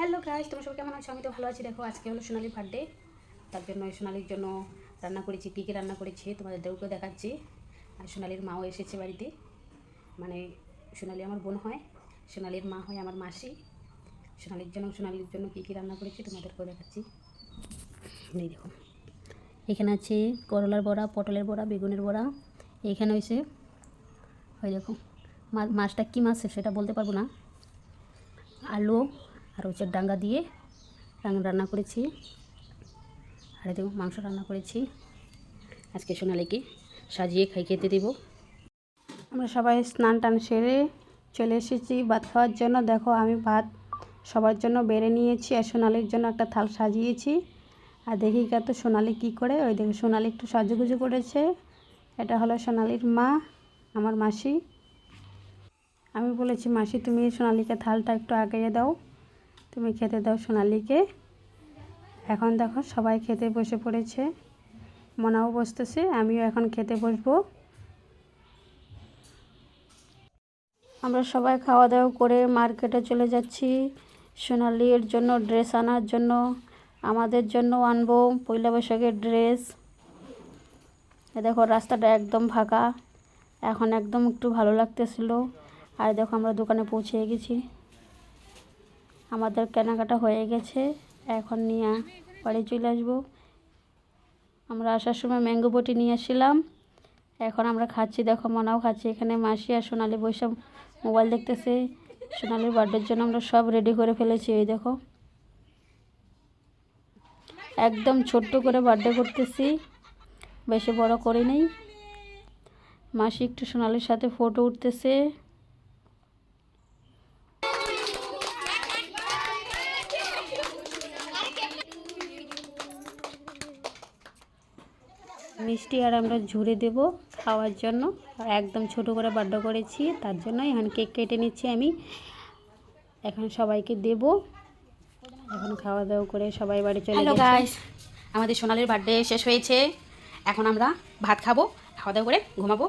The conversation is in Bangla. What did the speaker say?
হ্যালো গাইস, তোমরা সবাই কেমন আছো? আমি তো ভালো আছি। দেখো, আজকে হলো সোনালির বার্থডে। তার জন্য সোনালির জন্য রান্না করেছি। কী কী রান্না করেছি তোমাদেরকেও দেখাচ্ছি। আর সোনালির মাও এসেছে বাড়িতে, মানে সোনালি আমার বোন হয়, সোনালির মা হয় আমার মাসি। সোনালির জন্য কী কী রান্না করেছি তোমাদেরকেও দেখাচ্ছি। এই দেখো, এখানে আছে করলার বড়া, পটলের বড়া, বেগুনের বড়া। এইখানে হয়েছে ওই দেখো মাছটা কী মাছ সেটা বলতে পারবো না। আলু আর হচ্ছে ডাঙ্গা দিয়ে রান্না করেছি। আর দেখো মাংস রান্না করেছি। আজকে সোনালিকে সাজিয়ে খেতে দেবো। আমরা সবাই স্নান টান সেরে চলে এসেছি ভাত খাওয়ার জন্য। দেখো, আমি ভাত সবার জন্য বেড়ে নিয়েছি আর সোনালির জন্য একটা থাল সাজিয়েছি। আর দেখি কত সোনালি কী করে। ওই দেখো, সোনালি একটু সাজুগুজু করেছে। এটা হলো সোনালির মা, আমার মাসি। আমি বলেছি, মাসি তুমি সোনালিকে থালটা একটু আগিয়ে দাও, তুমি খেতে দাও সোনালিকে। এখন দেখো সবাই খেতে বসে পড়েছে, মনাও বসতেছে, আমিও এখন খেতে বসবো। আমরা সবাই খাওয়া দাওয়া করে মার্কেটে চলে যাচ্ছি সোনালির জন্য ড্রেস আনার জন্য। আমাদের জন্য আনবো পয়লা বৈশাখের ড্রেস। দেখো রাস্তাটা একদম ফাঁকা, এখন একদম একটু ভালো লাগতেছিল। আর দেখো আমরা দোকানে পৌঁছে গেছি, আমাদের কেনাকাটা হয়ে গেছে। এখন নিয়ে বাড়ি চলে আসবো। আমরা আসার সময় ম্যাঙ্গো বটি নিয়ে আসছিলাম, এখন আমরা খাচ্ছি। দেখো মনাও খাচ্ছি। এখানে মাসি আর সোনালি বসে মোবাইল দেখতেছে। সোনালির বার্থডের জন্য আমরা সব রেডি করে ফেলেছি। এই দেখো, একদম ছোট্ট করে বার্থডে করতেছি, বেশি বড় করে নেই। মাসি একটু সোনালির সাথে ফটো উঠতেছে। মিষ্টি আর আমরা ঝুড়ে দেব খাওয়ার জন্য। একদম ছোট করে বার্থডে করেছি, তার জন্য এখন কেক কেটে নিচ্ছি আমি। এখন সবাইকে দেব। এখন খাওয়া দাওয়া করে সবাই বাড়ি চলে গেছে। হ্যালো গাইস, আমাদের সোনালির বার্থডে শেষ হয়েছে। এখন আমরা ভাত খাবো, খাওয়া দাওয়া করে ঘুমাবো।